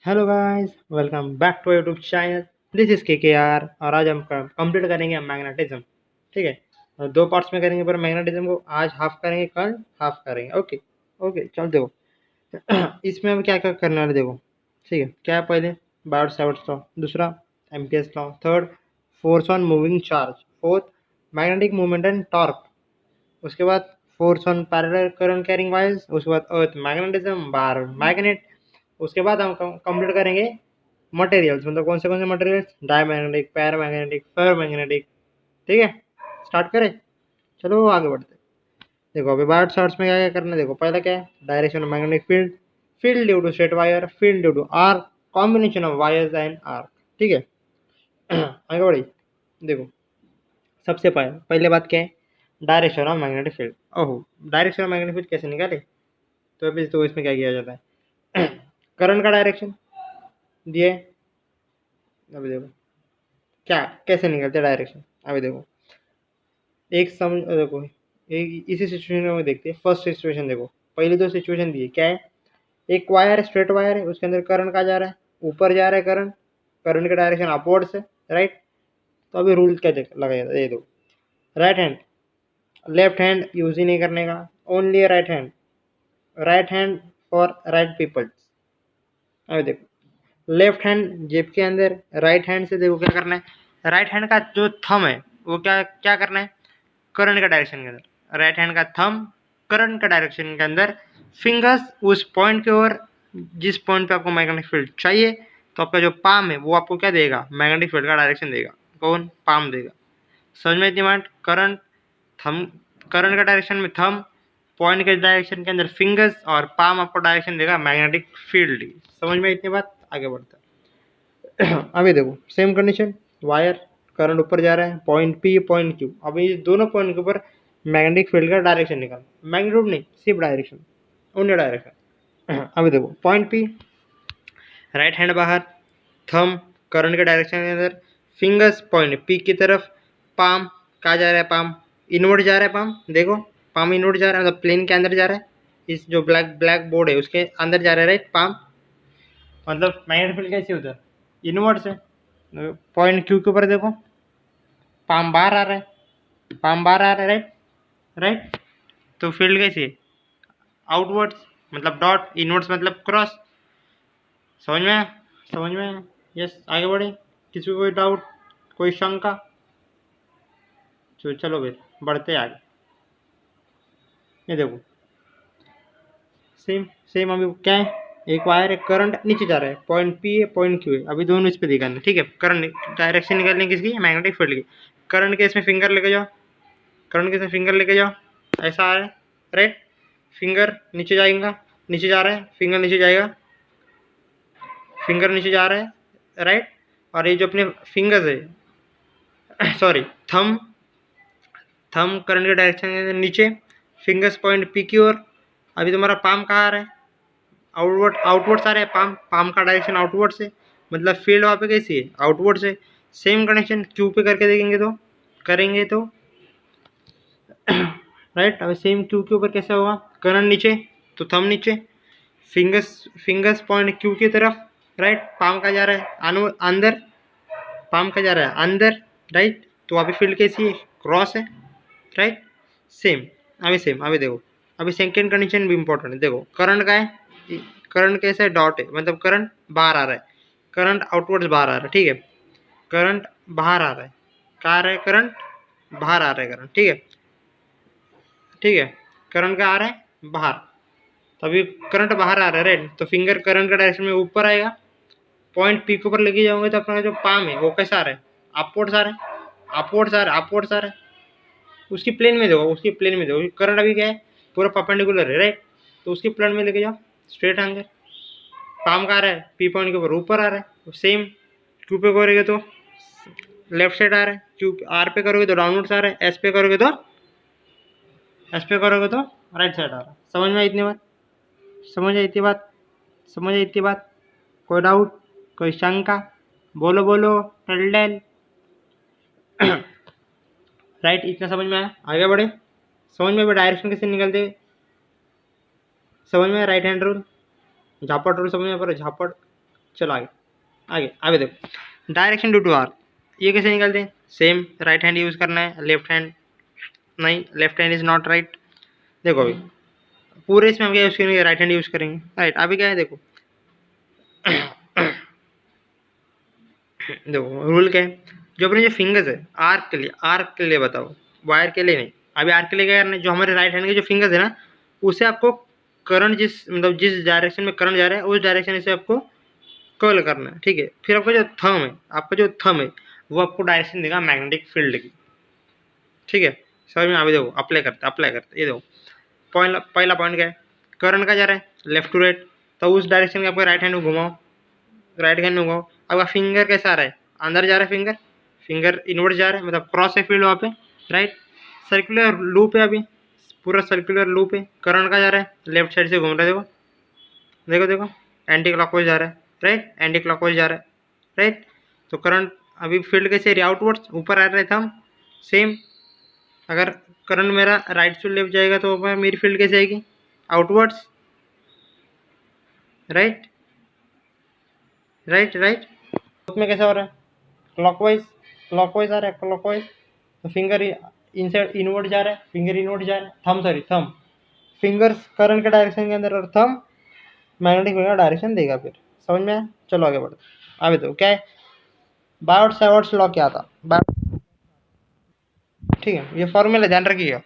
Hello guys, welcome back to YouTube channel. This is KKR और आज हम complete करेंगे मैग्नेटिज्म। ठीक है, और दो पार्ट्स में करेंगे, पर मैग्नेटिज्म को आज हाफ करेंगे, कल हाफ करेंगे। ओके ओके, चल देखो। इसमें हम क्या क्या करने वाले देखो। ठीक है, क्या है पहले बायोट सावर्ट्स लॉ, दूसरा Ampere's law, third force on moving charge, fourth magnetic movement and torque, उसके बाद force on parallel current carrying wires, उसके बाद अर्थ मैग्नेटिज्म बार मैग्नेट। उसके बाद हम कंप्लीट करेंगे मटेरियल्स, मतलब कौन से मटेरियल्स, डायमैग्नेटिक, पैरामैग्नेटिक, फेरोमैग्नेटिक। ठीक है, स्टार्ट करें। चलो आगे बढ़ते हैं। देखो अभी बायोट शॉर्ट्स में क्या क्या करना है। देखो पहला क्या है, direction of magnetic field, field due to straight wire, field due to arc, combination of wires and arc. ठीक है, आगे बढ़ी। देखो सबसे पहले बात क्या है, डायरेक्शन ऑफ मैग्नेटिक फील्ड। ओहो, डायरेक्शन ऑफ मैग्नेटिक फील्ड कैसे निकाले? तो इसमें क्या किया जाता है, करंट का डायरेक्शन दिए। अभी देखो क्या कैसे निकलते डायरेक्शन। अभी देखो एक समझ देखो, एक इसी सिचुएशन में देखते हैं। फर्स्ट सिचुएशन देखो, पहली दो सिचुएशन दी है। क्या है, एक वायर है, स्ट्रेट वायर है, उसके अंदर करंट का जा रहा है, ऊपर जा रहा है करंट, करंट का डायरेक्शन अपवर्ड से, राइट। तो अभी रूल क्या लगाया, ये दो, right hand, left hand use ही नहीं करने का, only right hand, right hand for right peoples. अभी देखो लेफ्ट हैंड जेब के अंदर, राइट हैंड से देखो क्या करना है, राइट हैंड का जो थंब है वो क्या क्या करना है, करंट का डायरेक्शन के अंदर, राइट हैंड का थंब करंट का डायरेक्शन के अंदर, फिंगर्स उस पॉइंट की ओर जिस पॉइंट पे आपको मैग्नेटिक फील्ड चाहिए। तो आपका जो पाम है वो आपको क्या देगा, मैग्नेटिक फील्ड का डायरेक्शन देगा। कौन, पाम देगा। समझ में इतनी बात, करंट थंब, करंट का डायरेक्शन में थंब, पॉइंट के डायरेक्शन के अंदर फिंगर्स, और पाम आपको डायरेक्शन देगा मैग्नेटिक फील्ड की। समझ में इतनी बात, आगे बढ़ता है। अभी देखो सेम कंडीशन, वायर, करंट ऊपर जा रहा है, पॉइंट पी पॉइंट क्यू। अभी इस दोनों पॉइंट के ऊपर मैग्नेटिक फील्ड का डायरेक्शन निकाल, मैग्नीट्यूड नहीं, सिर्फ डायरेक्शन, ओनली डायरेक्शन। अभी देखो पॉइंट पी, राइट हैंड बाहर, थंब करंट के डायरेक्शन के अंदर, फिंगर्स पॉइंट पी की तरफ, पाम कहाँ जा रहा है, पाम इनवर्ड जा रहा है, पाम देखो, पाम इनवर्ड जा रहा है, मतलब प्लेन के अंदर जा रहा है, इस जो ब्लैक ब्लैक बोर्ड है उसके अंदर जा रहा है, राइट। पाम मतलब मैग्नेटिक फील्ड कैसे उधर, इनवर्ड से। पॉइंट क्यू के ऊपर देखो, पाम बाहर आ रहा है, पाम बाहर आ रहा है, राइट राइट। तो फील्ड कैसी है, आउटवर्ड्स, मतलब डॉट, इनवर्ड्स मतलब क्रॉस। समझ में आया, समझ में आया। यस, आगे बढ़े। किसी को कोई डाउट, कोई शंका? चलो फिर बढ़ते आगे। ये देखो सेम सेम, अभी क्या है, एक वायर है, करंट नीचे जा रहा है, पॉइंट पी है पॉइंट क्यू है। अभी दोनों इस पे दिखाना, ठीक है। करंट डायरेक्शन निकालने किसकी, मैग्नेटिक फील्ड की। करंट के इसमें फिंगर लेके जाओ, करंट के इसमें फिंगर लेके जाओ, ऐसा आ रहा है, राइट। फिंगर नीचे जाएगा, नीचे जा रहा है, फिंगर नीचे जाएगा, फिंगर नीचे जा रहा है, राइट। और ये जो अपने फिंगर्स है, सॉरी थंब, थंब करंट के डायरेक्शन के नीचे, फिंगर्स पॉइंट पी की ओर। अभी तुम्हारा पाम कहाँ आ रहा है, आउटवर्ड, आउटवर्ड आ रहा है पाम, पाम का डायरेक्शन आउटवर्ड से, मतलब फील्ड वहाँ पे कैसी है, आउटवर्ड से। सेम कनेक्शन क्यू पे करके देखेंगे तो, करेंगे तो, राइट। अब सेम क्यू के ऊपर कैसा होगा, करंट नीचे तो थंब नीचे, फिंगर्स, फिंगर्स पॉइंट क्यू की तरफ, राइट। पाम का जा रहा है अंदर, पाम का जा रहा है अंदर, राइट। तो वहाँ पे फील्ड कैसी है, क्रॉस है, राइट। सेम, अभी सेम, अभी देखो, अभी सेकेंड कंडीशन भी इंपॉर्टेंट है। देखो करंट का है, करंट कैसा है, डॉट है, मतलब करंट बाहर आ रहा है, करंट आउटवर्ड्स बाहर आ रहा है, ठीक है। करंट बाहर आ रहा है, कहाँ आ रहा है, करंट बाहर आ रहा है, करंट, ठीक है, ठीक है। करंट का आ रहा है बाहर, तो अभी करंट बाहर आ रहा है, राइट। तो फिंगर करंट का डायरेक्शन में ऊपर आएगा, पॉइंट पी के ऊपर लेके जाओगे तो अपना जो पाम है वो कैसा आ रहा है, अपवर्ड्स आ रहा है, अपवर्ड्स आ रहा है, अपवर्ड्स आ रहा है। उसकी प्लेन में देखो, उसकी प्लेन में देखो, करंट अभी क्या है, पूरा परपेंडिकुलर है, राइट। तो उसकी प्लेन में लेके जाओ, स्ट्रेट आएंगे, पाम का आ रहा है, पी पॉइंट के ऊपर ऊपर आ रहा है। सेम क्यू पे करोगे तो लेफ्ट साइड आ रहा है, क्यू आर पे करोगे तो डाउनवर्ड्स आ रहा है, एस पे करोगे तो, एस पे करोगे तो राइट साइड आ रहा है। समझ में इतनी बात, समझ आई इतनी बात, समझ आई इतनी बात, कोई डाउट, कोई शंका? बोलो बोलो, टल्डल। राइट, इतना समझ में आया, आगे बढ़े। समझ में डायरेक्शन कैसे निकलते, समझ में राइट हैंड रूल, झापड़ रूल समझ में, पर झापड़ चलो आगे आगे आगे देखो, डायरेक्शन ड्यू टू आर, ये कैसे निकालते हैं? सेम राइट हैंड यूज़ करना है, लेफ्ट हैंड नहीं, left hand is not right. देखो अभी पूरे इसमें हम क्या यूज़ करेंगे? राइट हैंड यूज़ करेंगे, राइट। अभी क्या है देखो देखो रूल क्या है, जो अपने जो फिंगर्स है आर्क के लिए बताओ, वायर के लिए नहीं। अभी आर्क के लिए क्या करना है, जो हमारे राइट हैंड के जो फिंगर्स है ना, उसे आपको करंट जिस मतलब जिस डायरेक्शन में करंट जा रहा है उस डायरेक्शन से आपको कर्ल करना है, ठीक है। फिर आपका जो थंब है, वो आपको डायरेक्शन देगा मैग्नेटिक फील्ड की, ठीक है। समझ में? अभी देखो अप्लाई करते ये देखो, पहला पॉइंट क्या है, करंट का जा रहा है लेफ्ट टू राइट, तो उस डायरेक्शन में आपको राइट हैंड में घुमाओ, राइट हैंड में घुमाओ। आपका फिंगर कैसा आ रहा है? अंदर जा रहा है, फिंगर इनवर्ड जा रहा है, मतलब क्रॉस है फील्ड वहाँ पे, राइट। सर्कुलर लूप है, अभी पूरा सर्कुलर लूप है। करंट का जा रहा है लेफ्ट साइड से घूम रहा है, देखो देखो देखो, एंटी क्लॉकवाइज जा रहा है, राइट, एंटी क्लॉकवाइज जा रहा है, राइट। तो करंट अभी फील्ड कैसे रही? आउटवर्ड्स, ऊपर आ रहे थे हम, सेम। अगर करंट मेरा राइट से लेफ्ट जाएगा तो मेरी फील्ड कैसे आएगी? Outwards, right right right. उसमें कैसा हो रहा है? क्लॉकवाइज, क्लॉकवाइज आ रहा है, क्लॉकवाइज। तो फिंगर इनसाइड इनवर्ड जा रहा है, फिंगर इनवर्ड जा रहा है, थंब फिंगर्स करंट के डायरेक्शन के अंदर और थंब मैग्नेटिक फील्ड का डायरेक्शन देगा। फिर समझ में आया? चलो आगे बढ़ते। अभी तो क्या है, बायोट सावर्ट्स लॉ क्या था? ठीक है, ये फॉर्मूला ध्यान रखिएगा।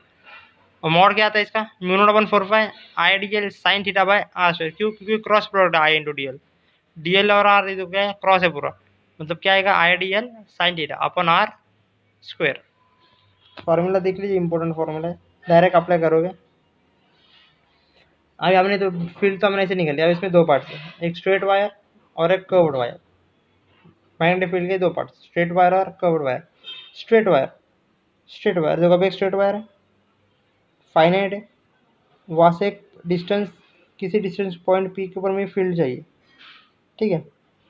और मॉड क्या आता है इसका? Mu naught upon 4 pi I d l sine theta by r square. क्यों? क्योंकि cross product I into D L, D l और आर तो क्या है? क्रॉस है पूरा, मतलब क्या आएगा? I d l sine theta upon r square. Formula देख लीजिए, इंपॉर्टेंट फॉर्मूला है, डायरेक्ट अप्लाई करोगे। अभी हमने तो फील्ड तो हमने ऐसे निकल लिया। अब इसमें दो पार्ट्स है, एक स्ट्रेट वायर और एक कर्व्ड वायर। मैग्नेटिक फील्ड के दो पार्ट्स, स्ट्रेट वायर और कर्व्ड वायर। स्ट्रेट वायर देखो, अब एक स्ट्रेट वायर है, फाइनाइट है, वहाँ से एक डिस्टेंस, किसी डिस्टेंस पॉइंट पी के ऊपर में फील्ड चाहिए, ठीक है।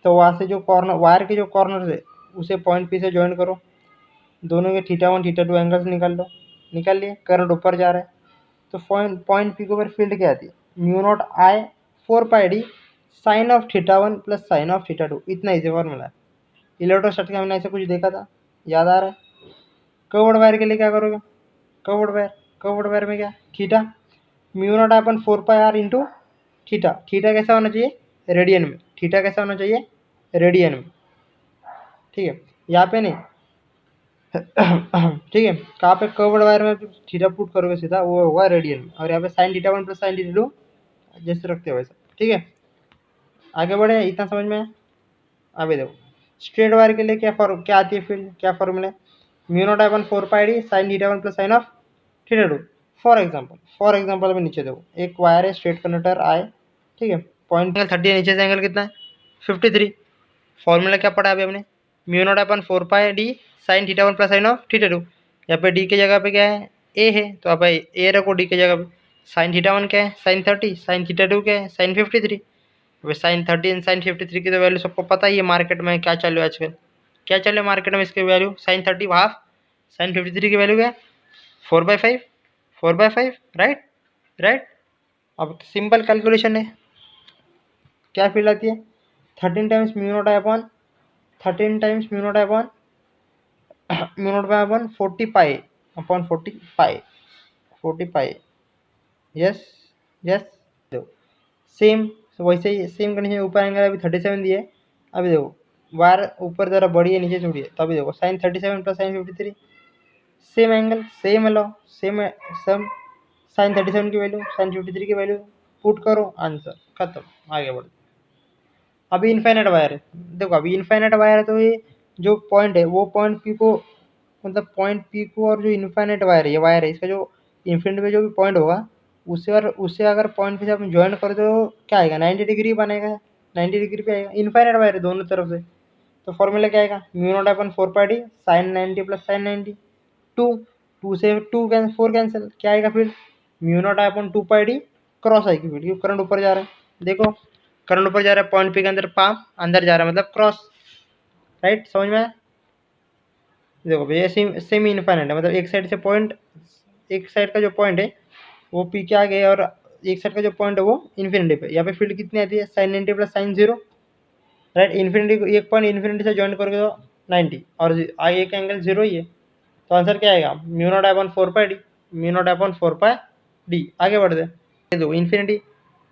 तो वहाँ से जो कॉर्नर, वायर के जो कॉर्नर है उसे पॉइंट पी से ज्वाइन करो, दोनों के θ1 θ2 एंगल्स निकाल लिए। करंट ऊपर जा रहा है, तो पॉइंट पी के ऊपर फील्ड क्या आती है? Mu naught I 4 pi D sine of θ1 plus sine of θ2। इतना इजी फॉर्मूला है। इलेक्ट्रोस्टैटिक हमने ऐसे कुछ देखा था, याद आ रहा है? कर्व्ड वायर के लिए क्या करोगे? कर्व्ड वायर में क्या? Theta, mu naught upon 4 pi r into theta. Theta कैसा होना चाहिए? रेडियन में। थीटा कैसा होना चाहिए? रेडियन में, ठीक है। यहाँ पे नहीं ठीक है, कहाँ पे? कर्व्ड वायर में थीटा पुट करोगे सीधा, वो होगा रेडियन में। और यहाँ पे साइन θ1 प्लस साइन θ2 जैसे रखते हो वैसा, ठीक है। आगे बढ़े, इतना समझ में है? अभी देखो, स्ट्रेट वायर के लिए क्या आती है फील्ड, क्या फॉर्मूला है? Mu naught upon 4 pi D sine θ1 plus sine of θ2। For example में नीचे देखो, एक वायर है, स्ट्रेट कंडक्टर आई, ठीक है, पॉइंट 30 है, नीचे से एंगल कितना है? 53। फॉर्मूला क्या पढ़ा अभी हमने? Mu naught upon 4 pi D sine θ1 plus sine of θ2। यहाँ पे डी की जगह पे क्या है? ए है, तो आप ए रखो डी की जगह पे। साइन θ1 क्या है? साइन 30। साइन θ2 क्या है? साइन 53। अब साइन 30 एंड साइन 53 की तो वैल्यू सबको पता ही है मार्केट में क्या चल रहा है आजकल। क्या चल रहा है मार्केट में इसकी वैल्यू? साइन 30 हाफ, साइन 53 की वैल्यू क्या है? 4/5, 4/5, राइट राइट। अब सिंपल कैलकुलेशन है, क्या फील्ड आती है? 13 times mu naught upon 13 times mu naught upon 40 pi upon 40 पाई। यस यस, देखो सेम, वैसे ही सेम कंडीशन। ऊपर एंगल अभी 37 दिए। अभी देखो वायर ऊपर ज़रा बड़ी है, नीचे छोटी है, तो अभी देखो sine 37 plus sine 53, same angle, सेम लो, सेम सम। साइन 37 की वैल्यू, साइन 53 की वैल्यू पुट करो, आंसर खत्म, आगे बढ़ो। अभी इनफाइनाइट वायर है, देखो अभी इनफाइनाइट वायर है, तो ये जो पॉइंट है वो पॉइंट पी को, मतलब पॉइंट पी को, और जो इनफाइनाइट वायर है, ये वायर है, इसका जो इन्फिनिटी में जो भी पॉइंट होगा उससे अगर पॉइंट पे से आप ज्वाइन कर दो, क्या आएगा? 90 डिग्री बनेगा, 90 डिग्री पे आएगा। इनफाइनाइट वायर है दोनों तरफ से, तो फॉर्मूला क्या आएगा? Mu naught upon 4 pi D sine 90 plus sine 90। Two से 4 कैंसिल, क्या आएगा फिर? Mu naught upon 2 pi d cross आएगी फिर, क्योंकि करंट ऊपर जा रहा है। देखो करंट ऊपर जा रहा है, पॉइंट पी के अंदर पाम अंदर जा रहा है, मतलब क्रॉस, राइट। समझ में आया? देखो भैया सेमी इनफाइनाइट है, मतलब एक साइड का जो पॉइंट है वो पी के आगे, और एक साइड का जो पॉइंट है वो इन्फिनिटी पे। यहाँ पे फील्ड कितनी आती है? Sine 90 plus sine 0, right. Infinity एक पॉइंट इन्फिनिटी से ज्वाइन करोगे तो 90 और एक एंगल 0 ही है, तो आंसर क्या आएगा mu naught upon 4 pi D, mu naught upon 4 pi D. आगे बढ़ते हैं, देखो इन्फिनिटी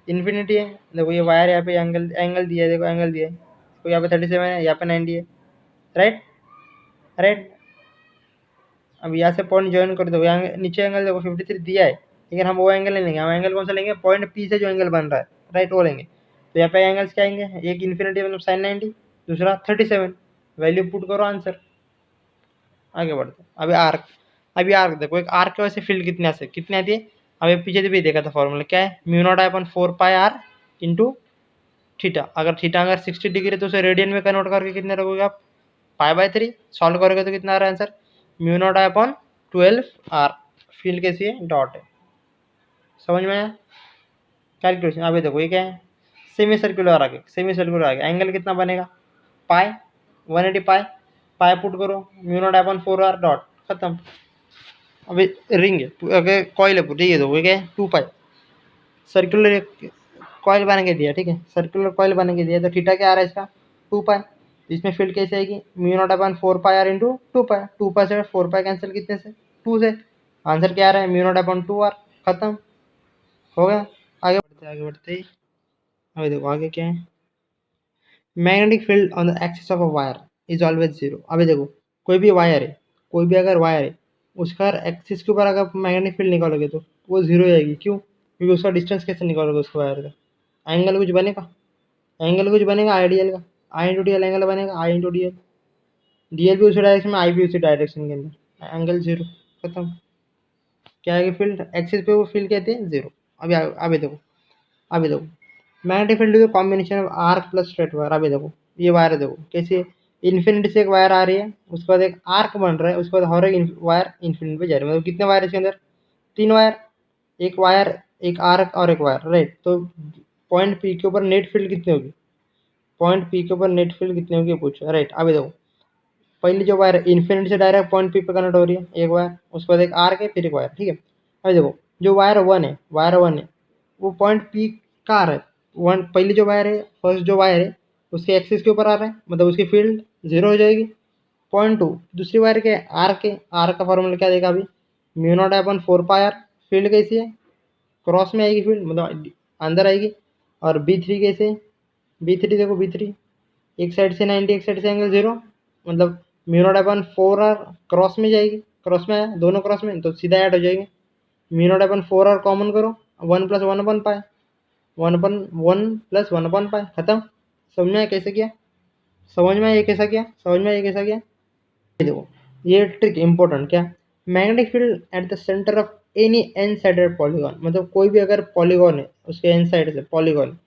इन्फिनिटी है, देखो ये वायर यहाँ पे एंगल एंगल दिया है, देखो एंगल दिया है, तो यहाँ पे 37 है, यहाँ पे 90 है, राइट राइट। अब यहाँ से पॉइंट ज्वाइन कर दो, यहाँ नीचे एंगल देखो 53 दिया है, लेकिन हम वो एंगल नहीं लेंगे, हम एंगल कौन सा लेंगे, पॉइंट पी से जो एंगल बन रहा है, राइट, वो लेंगे। तो यहाँ पे एंगल्स क्या आएंगे, एक इन्फिनिटी मतलब साइन 90, दूसरा 37, वैल्यू पुट करो आंसर। आगे बढ़ते हैं। अभी आर्क देखो, एक आर्क के वजह से फील्ड कितने आती है, अभी पीछे भी देखा था फॉर्मूला क्या है, mu naught upon 4 pi r into theta. अगर थीटा अगर 60 डिग्री तो उसे रेडियन में कन्वर्ट करके कितने रखोगे आप, पाई/3। सॉल्व करोगे तो कितना आ रहा है answer, mu naught upon 12 r. Field कैसी है, डॉट है। समझ में आया कैलकुलेशन। अभी देखो ये क्या है, सेमी सर्कुलर आगे, सेमी सर्कुलर आगे एंगल कितना बनेगा, पाई 180 पाई, पाई पुट करो, mu naught upon 4 R dot, खत्म। अभी रिंग है, अगर कॉइल है ठीक है, तो वो क्या है 2 पाई, सर्कुलर कॉइल बना के दिया, ठीक है, सर्कुलर कॉइल बना के दिया, तो थीटा क्या आ रहा है इसका 2 पाई। इसमें फील्ड कैसे आएगी, mu naught upon 4 pi r into 2 pi, 2 pi से 4 पाई कैंसिल कितने से 2 से, आंसर क्या आ रहा है म्यू नॉट अपन 2 आर, खत्म हो गया। आगे बढ़ते ही अभी देखो आगे क्या है, magnetic field on the axis of a wire is always zero. अभी देखो कोई भी वायर है, कोई भी अगर वायर है, उसका एक्सिस के ऊपर अगर मैग्नेटिक फील्ड निकालोगे तो वो जीरो आएगी, क्यों, क्योंकि उसका डिस्टेंस कैसे निकालोगे उसको वायर का, एंगल कुछ बनेगा, एंगल कुछ बनेगा आइडियल का, I into D L angle बनेगा, I into D L, D L भी उसी डायरेक्शन में, आई भी उसी डायरेक्शन के अंदर, एंगल जीरो, खत्म। क्या है फील्ड एक्सिस पे, वो फील्ड कहते हैं जीरो। अभी देखो मैग्नेटिक फील्ड का combination of arc plus straight wire. अभी देखो ये वायर देखो कैसे, इन्फिनिटी से एक वायर आ रही है, उसके बाद एक आर्क बन रहा है, उसके बाद हर एक वायर इन्फिनिटी पे जा रही है, मतलब कितने वायर है इसके अंदर, 3 वायर, एक वायर, एक आर्क और एक वायर, राइट। तो पॉइंट पी के ऊपर नेट फील्ड कितनी होगी, पॉइंट पी के ऊपर नेट फील्ड कितनी होगी पूछो, राइट। अभी देखो पहली जो वायर इन्फिनिटी से डायरेक्ट पॉइंट पी पे कनेक्ट हो रही है, एक वायर, उसके बाद एक आर्क है, फिर एक वायर, ठीक है। अभी देखो जो वायर वन है वो पॉइंट पी का आ रहा है, वन पहली जो वायर है, फर्स्ट जो वायर है उसके एक्सिस के ऊपर आ रहा है, मतलब उसकी फील्ड जीरो हो जाएगी। पॉइंट टू दूसरी वायर के आर का फॉर्मूला क्या देगा अभी, mu naught upon 4 pi r, field कैसी है, क्रॉस में आएगी फील्ड, मतलब अंदर आएगी। और बी3 कैसे, बी3 देखो बी3 एक साइड से 90, एक साइड से एंगल जीरो, मतलब mu naught upon 4 r cross में जाएगी, क्रॉस में आया दोनों क्रॉस में तो सीधा ऐड हो जाएंगे, mu naught upon 4 r common करो, 1+1/पाई, 1+1/पाई, खत्म। समझ में आया कैसे किया, समझ में आया ये कैसा किया, समझ में आया ये कैसा किया। ये देखो ये ट्रिक इंपॉर्टेंट क्या, magnetic field at the centre of any n sided polygon, मतलब कोई भी अगर पॉलीगॉन है उसके एन साइड से पॉलीगॉन,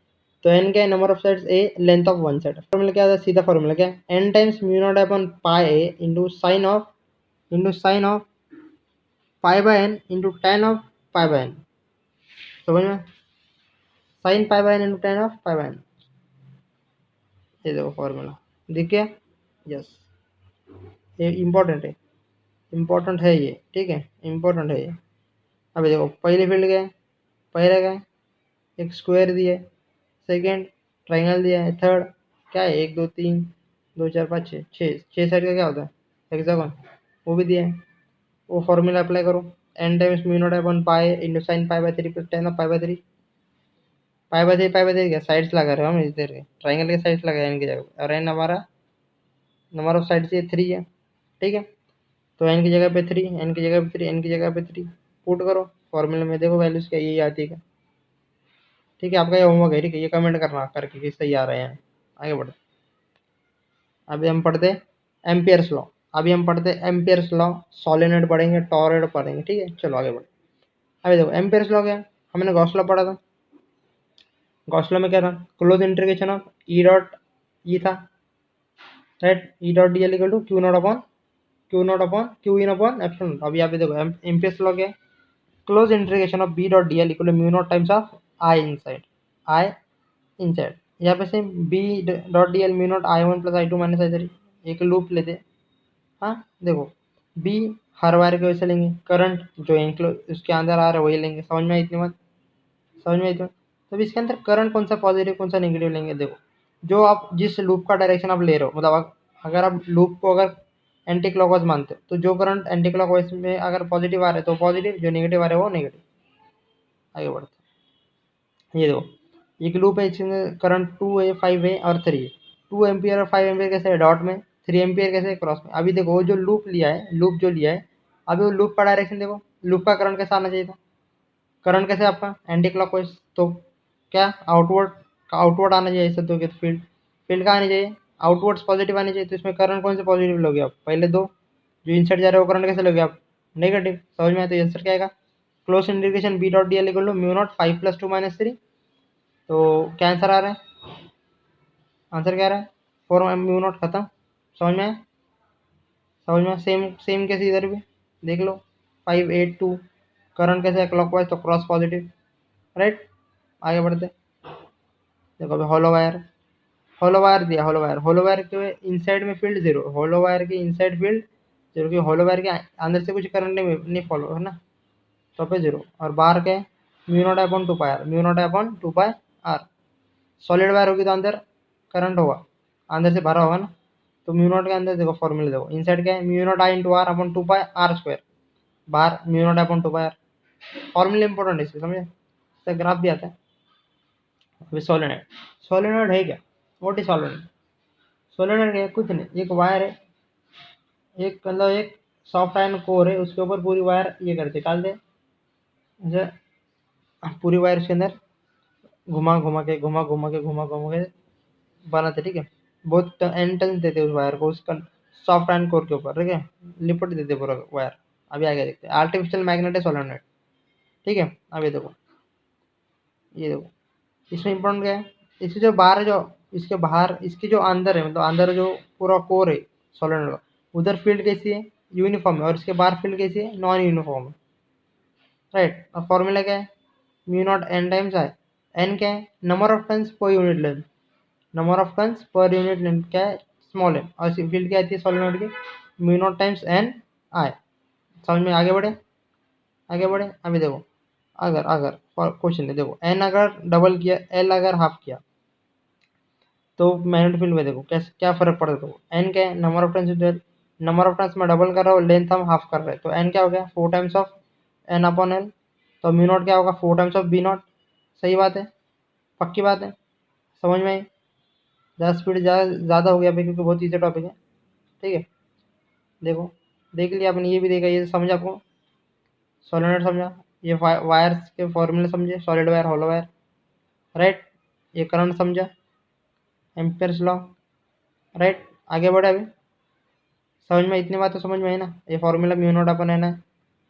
तो एन क्या है, number of sides a, length of one side. Formula क्या था, सीधा फॉर्मूला क्या है, n times mu naught upon pi a into sine of pi by n into tan of pi by n. समझ में, sine pi by n into tan of pi by n, ये देखो formula दिख गया, yes ये important है ये, ठीक है, इम्पोर्टेंट है ये। अभी देखो पहली फील्ड क्या है, पहला क्या है, एक स्क्वायर दिया है, सेकेंड ट्राइंगल दिया है, थर्ड क्या है, 1 2 3 2 4 5 6 साइड का क्या होता है, हेक्सागोन, वो भी दिया है। वो फॉर्मूला अप्लाई करो, N times mu naught upon pi into sine पाई/3 प्लस टेन ऑफ पाई/3, पाई/3 क्या साइड्स लगा रहे हो हम इस देर के, ट्राइंगल के साइड्स लगाए एन की जगह, और एन हमारा नंबर ऑफ साइड से 3 है, ठीक है। तो एन की जगह पे 3, एन की जगह पे 3, एन की जगह पे 3 पुट करो फॉर्मूले में, देखो वैल्यूज क्या यही आती है, ठीक है। आपका ये होमवर्क है, ठीक है, ये कमेंट करना करके कि सही आ रहे हैं। आगे बढ़ते, अभी हम पढ़ते एम्पियर्स लॉ, अभी हम पढ़ते एम्पियर्स लॉ, सोलेनॉइड पढ़ेंगे, टॉरॉइड पढ़ेंगे, ठीक है। चलो आगे बढ़ते, अभी देखो एम्पियर्स लॉ क्या है, हमने गॉस लॉ पढ़ा था, गॉस लॉ में क्या था, close integration of E dot E था, right, E dot D L equal to Q in upon epsilon. अभी यहाँ पे देखो एम्पियर्स लॉ क्या है, close integration of B dot D L equal to mu naught times of I inside, यहाँ पे से B dot D L mu naught I1 + I2 - I3, एक लूप लेते, हाँ देखो बी हर वायर के वैसे लेंगे, करंट जो इंक्लोज उसके अंदर आ रहा है वही लेंगे, समझ में आई इतनी बात, समझ में आई तो। तो इसके अंदर करंट कौन सा पॉजिटिव कौन सा नेगेटिव लेंगे, देखो जो आप जिस लूप का डायरेक्शन आप ले रहे हो, मतलब अगर आप लूप को अगर एंटी क्लॉकवाइज मानते हो, तो जो करंट एंटी क्लॉकवाइज में अगर पॉजिटिव आ रहे तो पॉजिटिव, जो नेगेटिव आ रहे वो नेगेटिव। आगे बढ़ते हैं। ये देखो एक लूप है, इसमें करंट 2 है, 5 है और 3 है। 2 एम्पियर और 5 एम्पियर कैसे है डॉट में, 3 एम्पियर कैसे है क्रॉस में। अभी देखो वो जो लूप लिया है, लूप जो लिया है, अभी वो लूप का डायरेक्शन देखो, लूप का करंट कैसा आना चाहिए था, करंट कैसे आपका एंटी क्लॉकवाइज, तो क्या आउटवर्ड, आउटवर्ड आना चाहिए। ऐसा तो फील्ड, फील्ड का आनी चाहिए आउटवर्ड्स पॉजिटिव आनी चाहिए। तो इसमें करंट कौन से पॉजिटिव लोगे आप, पहले दो जो इनसाइड जा रहे हो करंट कैसे लोगे आप, नेगेटिव। समझ में आया, तो आंसर क्या आएगा, close integration B dot D L equal to mu naught 5 + 2 - 3। तो क्या आंसर आ रहा है, आंसर क्या आ रहा है 4 म्यू नॉट खत्म। समझ में आया, समझ में, सेम सेम कैसे इधर भी देख लो, 5 8 2, करंट कैसे है क्लॉकवाइज तो क्रॉस पॉजिटिव, राइट। आगे बढ़ते, देखो अभी होलो वायर, होलो वायर दिया, होलो वायर, होलो वायर के इनसाइड में फील्ड जीरो, होलो वायर के इनसाइड फील्ड जीरो, कि होलो वायर के अंदर से कुछ करंट नहीं फॉलो है ना, तो पे जीरो। और बाहर के mu naught upon 2 pi r, mu naught upon 2 pi r. Solid wire होगी तो अंदर करंट होगा, अंदर से भरा होगा ना, तो म्यू नॉट के अंदर देखो फॉर्मूला देखो, इनसाइड क्या है mu naught I into R upon 2 pi R square, बाहर mu naught upon 2 pi R. Formula important है इसलिए, समझे, इसका ग्राफ भी आता है। अभी सोलेनोइड, सोलेनोइड है क्या, व्हाट इज सोलेनोइड, सोलेनोइड है कुछ नहीं, एक वायर है, एक मतलब एक सॉफ्ट आयरन कोर है, उसके ऊपर पूरी वायर ये करते डाल दे, जैसे पूरी वायर उसके अंदर घुमा घुमा के घुमा घुमा के घुमा घुमा के बनाते, ठीक है। बहुत एन टर्न्स देते उस वायर को, उसका सॉफ्ट आयरन कोर के ऊपर, ठीक है, लिपट देते पूरा वायर। अभी आगे देखते हैं, आर्टिफिशियल मैग्नेट है सोलेनोइड, ठीक है। अभी देखो, ये देखो इसमें इंपॉर्टेंट क्या है, इसके जो बाहर जो, इसके बाहर इसके जो अंदर है, मतलब अंदर जो पूरा कोर है सोलेनोइड का, उधर फील्ड कैसी है यूनिफॉर्म है, और इसके बाहर फील्ड कैसी है नॉन यूनिफॉर्म है, राइट। अब फॉर्मूला क्या है, mu naught n times I, n क्या है number of turns per unit length, number of turns per unit length क्या है स्मॉल एन, और फील्ड क्या आती है सोलेनोइड की म्यू नॉट टाइम्स एन आई। समझ में, आगे बढ़े, आगे बढ़े। अभी देखो अगर क्वेश्चन है, देखो एन अगर डबल किया, एल अगर हाफ किया, तो मैग्नेटिक फील्ड में देखो कैसे क्या फर्क पड़ता है। तो एन क्या है number of turns, number of turns में डबल कर रहा हूँ, लेंथ हम हाफ कर रहे हैं, तो एन क्या हो गया 4 times of n upon l. तो म्यू नॉट क्या होगा 4 टाइम्स ऑफ बी नॉट। सही बात है, पक्की बात है, समझ में आई। ज़्यादा स्पीड ज़्यादा हो गया भाई, क्योंकि बहुत ईजी टॉपिक है, ठीक है। देखो देख लिया आपने, ये भी देखा, ये समझा आपको, सोलेनोइड समझा, ये वायर्स के फॉर्मूले समझे, सॉलिड वायर होलो वायर, राइट। ये करंट समझा, एम्पियर्स लॉ, राइट। आगे बढ़े अभी, समझ में, इतनी बात तो समझ में है ना, ये फॉर्मूला म्यू नॉट अपन है ना।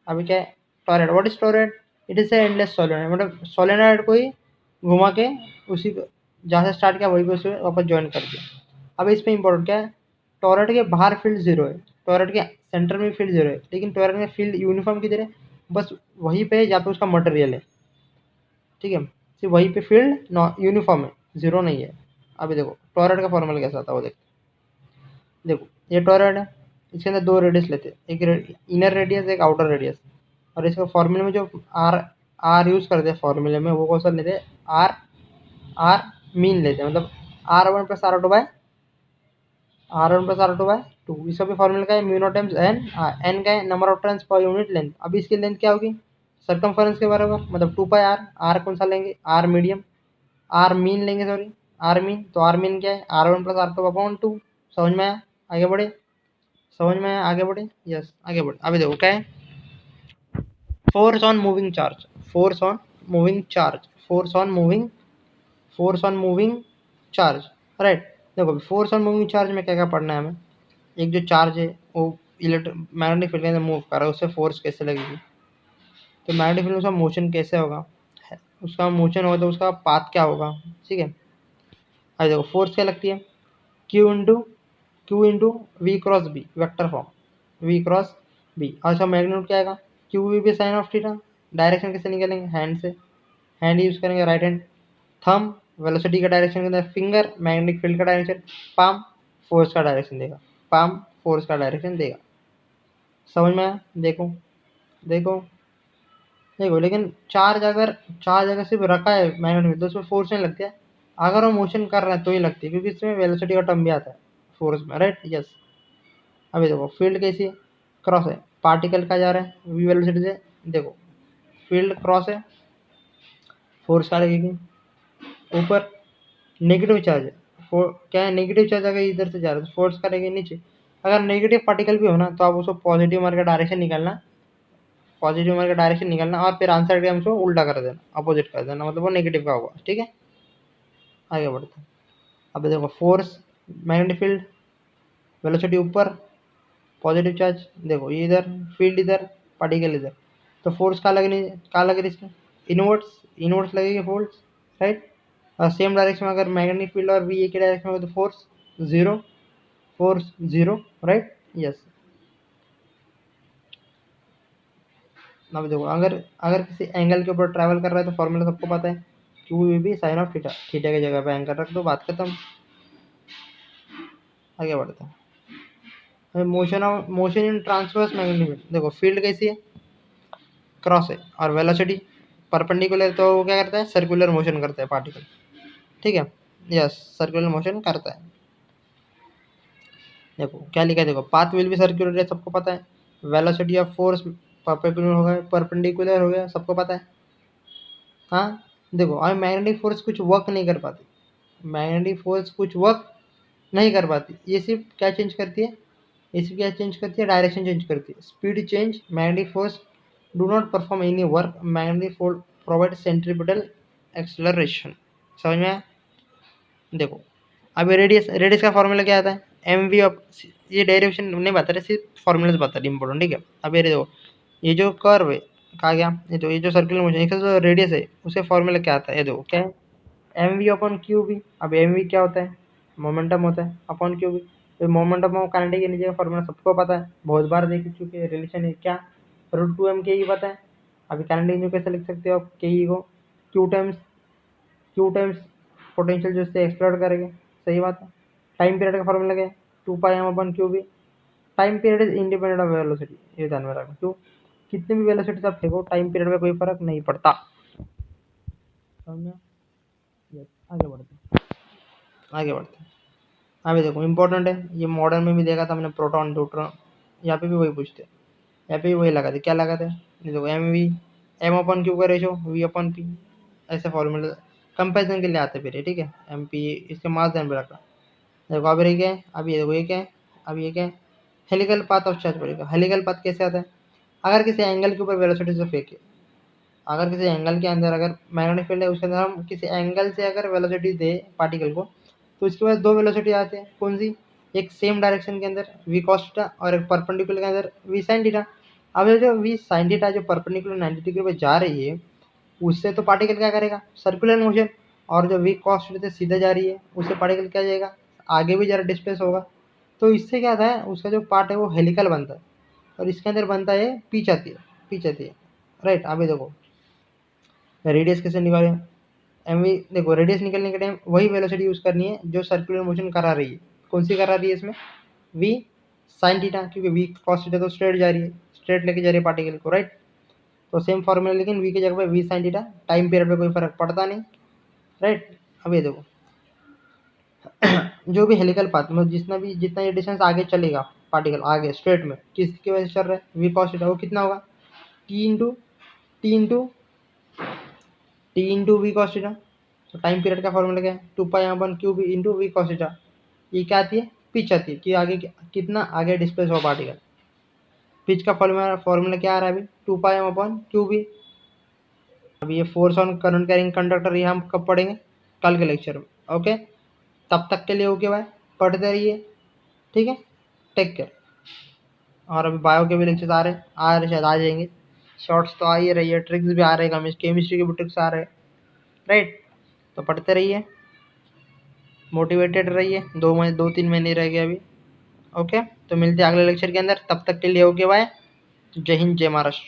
अभी क्या है toroid, what is toroid, it is a endless solenoid, मतलब सोलेनोइड को ही घुमा के उसी जहाँ से स्टार्ट किया वही पे उसे वापस ज्वाइन कर दिया। अब इस पे इंपॉर्टेंट क्या है, टॉरेड के बाहर फील्ड जीरो है, टॉरेड के सेंटर में फील्ड जीरो है, लेकिन टॉरेड में फील्ड यूनिफॉर्म किधर है, बस वहीं पे जहाँ पे उसका मटेरियल है, ठीक है, सिर्फ वहीं पे फील्ड यूनिफॉर्म है, जीरो नहीं है। अभी देखो टॉरेड का फॉर्मूला कैसा आता है वो देखो, देखो ये टॉरॉयड है, इसके अंदर दो रेडियस लेते हैं, एक इनर रेडियस एक आउटर रेडियस, और इसका फॉर्मूले में जो आर आर यूज़ करते हैं फॉर्मूले में, वो कौन सा लेते हैं, आर आर मीन लेते हैं, मतलब R1 + R2 bye R1 + R2 bye 2। इसका भी फॉर्मूला का है mu naught times n, n का है number of turns per unit length. अभी इसकी लेंथ क्या होगी सर्कमफरेंस के बराबर, मतलब 2 पाई आर, आर कौन सा लेंगे आर मीडियम, आर मीन लेंगे, सॉरी आर मीन, तो आर मीन क्या है R1 + R2/2। समझ में आया, आगे बढ़े, समझ में आया, आगे बढ़े, यस आगे बढ़े। अभी देखो क्या है, force on moving charge, force on moving charge, force on moving, force on moving charge, right. देखो फोर्स ऑन मूविंग चार्ज में क्या क्या पढ़ना है हमें, एक जो चार्ज है वो मैग्नेटिक फील्ड के अंदर मूव कर रहा है, उससे फोर्स कैसे लगेगी, तो मैग्नेटिक फील्ड में उसका मोशन कैसे होगा, उसका मोशन होगा तो उसका पाथ क्या होगा, ठीक है। अभी देखो फोर्स क्या लगती है, q into v cross B, vector form v cross B. और इसका मैग्नीट्यूड क्या आएगा q v B sine of theta. Direction कैसे निकालेंगे, हैंड से, हैंड यूज करेंगे, राइट हैंड, थंब वेलोसिटी का डायरेक्शन के अंदर, फिंगर मैग्नेटिक फील्ड का डायरेक्शन, पाम फोर्स का डायरेक्शन देगा, पाम फोर्स का डायरेक्शन देगा। समझ में आया, देखो देखो देखो, लेकिन चार्ज अगर सिर्फ रखा है मैग्नेट में तो उसमें फोर्स नहीं लगती है। अगर वो मोशन कर रहा है तो ही लगती है, क्योंकि इसमें वेलोसिटी का टर्म भी आता है फोर्स में, राइट। यस। अभी देखो फील्ड कैसी है, क्रॉस है, पार्टिकल का जा रहा है वी वेलोसिटी से, देखो फील्ड क्रॉस है, फोर्स का लगेगी ऊपर, नेगेटिव चार्ज है, क्या है नेगेटिव चार्ज अगर इधर से जा रहा है तो फोर्स करेंगे नीचे। अगर नेगेटिव पार्टिकल भी हो ना तो आप उसको पॉजिटिव मार के डायरेक्शन निकालना, पॉजिटिव मार के डायरेक्शन निकालना और फिर आंसर के हमको उल्टा कर देना, अपोजिट कर देना, मतलब वो नेगेटिव का होगा, ठीक है। आगे बढ़ते हैं। अब देखो फोर्स, मैग्नेटिक फील्ड, वेलोसिटी ऊपर, पॉजिटिव चार्ज, देखो ये इधर, फील्ड इधर, पार्टिकल इधर, तो फोर्स कहाँ लगे इसमें, इनवर्ड्स, इनवर्ड्स लगेगी फोर्स, राइट। और सेम डायरेक्शन में अगर मैग्नेटिक फील्ड और वी एक ही डायरेक्शन में हो तो force zero, force zero, right. Yes. अब देखो अगर अगर किसी एंगल के ऊपर ट्रैवल कर रहा है तो फॉर्मूला सबको पता है, q v B sine of theta, theta की जगह पे एंगल रख दो, बात खत्म। आगे बढ़ते हैं। Motion in transverse magnetic field, देखो फील्ड कैसी है, क्रॉस है, और वेलोसिटी परपेंडिकुलर, तो वो क्या करता है, सर्कुलर मोशन करता है पार्टिकल, ठीक है। यस, सर्कुलर मोशन करता है। देखो क्या लिखा है, देखो पाथ विल भी सर्कुलर है, सबको पता है। वेलोसिटी ऑफ फोर्स परपेंडिकुलर हो गया, सबको पता है। हाँ, देखो अब मैग्नेटिक फोर्स कुछ वर्क नहीं कर पाती, मैग्नेटिक फोर्स कुछ वर्क नहीं कर पाती, ये सिर्फ क्या चेंज करती है, ये सिर्फ क्या चेंज करती है, डायरेक्शन चेंज करती है, speed change, magnetic force do not perform any work, magnetic force provide centripetal acceleration. समझ में आया। देखो अभी रेडियस, रेडियस का फॉर्मूला क्या आता है, एम वी ऑफ, ये डेरिवेशन नहीं बता रहे, सिर्फ फॉर्मूलाज बता रहे इंपॉर्टेंट, ठीक है। अब ये देखो ये जो कर्व है, कहा गया ये जो सर्कुलर मोशन, इसका जो रेडियस है उसके फॉर्मूला क्या आता है, ये देखो क्या है, m v upon q B. अब एम वी क्या होता है, मोमेंटम होता है, अपॉन क्यू बी, तो मोमेंटम ऑफ काइनेटिक एनर्जी का फॉर्मूला सबको पता है, बहुत बार देख चुके हैं, रिलेशन है क्या, √2m के ई पता है। अभी काइनेटिक एनर्जी कैसे लिख सकते हो आप, के ई को क्यू टाइम्स पोटेंशियल जो इससे एक्सप्लोर करेंगे, सही बात है। टाइम पीरियड का फॉर्मूला क्या है, 2πm/क्यू B, time period is independent of velocity, ये ध्यान में रखना, क्यों, कितने भी वेलोसिटी से आप फेंको टाइम पीरियड में कोई फर्क नहीं पड़ता, समझ में। यस, आगे बढ़ते हैं, आगे बढ़ते हैं। अभी देखो इंपॉर्टेंट है, ये मॉडर्न में भी देखा था हमने, प्रोटॉन न्यूट्रॉन, यहाँ पे भी वही पूछते हैं, यहाँ पे भी वही लगाते, क्या लगाते हैं, ये देखो m v, m upon q का रेशो वी अपन पी, ऐसे फॉर्मूला कंपेरिजन के लिए आते फिर, ठीक है। एम पी, इसके मास ध्यान में रखना। देखो अब ये क्या है, अब ये देखो ये क्या है, अब ये क्या है, हेलिकल पाथ ऑफ चार्ज पड़ेगा। हेलिकल पाथ कैसे आता है, अगर किसी एंगल के ऊपर वेलोसिटी से फेंके, अगर किसी एंगल के अंदर अगर मैग्नेटिक फील्ड है उसके अंदर हम किसी एंगल से अगर वेलोसिटी दे पार्टिकल को, तो इसके पास दो वेलोसिटी आते हैं, कौन सी, एक सेम डायरेक्शन के अंदर वी कॉस थीटा, और एक परपेंडिकुलर के अंदर वी साइन थीटा। अब ये जो वी साइन थीटा जो परपेंडिकुलर 90 डिग्री पे जा रही है, उससे तो पार्टिकल क्या करेगा, सर्कुलर मोशन, और जो वी कॉस थीटा से सीधा जा रही है उससे पार्टिकल क्या जाएगा, आगे भी जरा डिस्प्लेस होगा। तो इससे क्या था है, उसका जो पार्ट है वो हेलिकल बनता है, और इसके अंदर बनता है पिच आती है, पिच आती है, राइट। अभी देखो रेडियस कैसे निकालें, एम वी, देखो रेडियस निकलने के टाइम वही वेलोसिटी यूज़ करनी है जो सर्कुलर मोशन करा रही है, कौन सी करा रही है इसमें, वी साइन थीटा, क्योंकि वी कॉस थीटा तो स्ट्रेट जा रही है, स्ट्रेट लेके जा रही है पार्टिकल को, राइट। तो सेम फॉर्मूला, लेकिन वी की जगह पे v sine theta, time period पे कोई फर्क पड़ता नहीं, राइट। अब ये देखो जो भी हेलिकल पाथ में जितना ये डिस्टेंस आगे चलेगा पार्टिकल आगे स्ट्रेट में, किसकी वजह से चल रहा है, वी कॉस थीटा, वो कितना होगा, T into T into T into V cos theta. तो टाइम पीरियड का फॉर्मूला क्या है, 2π/क्यू B into V cos theta. ये क्या आती है, पिच आती है, कि आगे कितना आगे डिस्प्लेस हो पार्टिकल। पिच का फॉर्मूला क्या आ रहा है अभी, 2πm/क्यू बी। अभी ये force on current carrying conductor, ये हम कब पढ़ेंगे, कल के लेक्चर में, ओके। तब तक के लिए ओके बाय, पढ़ते रहिए, ठीक है, टेक केयर। और अभी बायो के भी लेक्चर आ रहे शायद आ जाएंगे, शॉर्ट्स तो आ ही रही है, ट्रिक्स भी आ रहे हैं, केमिस्ट्री के भी ट्रिक्स आ रहे हैं, राइट। तो पढ़ते रहिए, मोटिवेटेड रहिए, 2-3 महीने रह गए अभी, ओके। तो मिलते हैं अगले लेक्चर के अंदर, तब तक के लिए ओके बाय, जय हिंद जय महाराष्ट्र।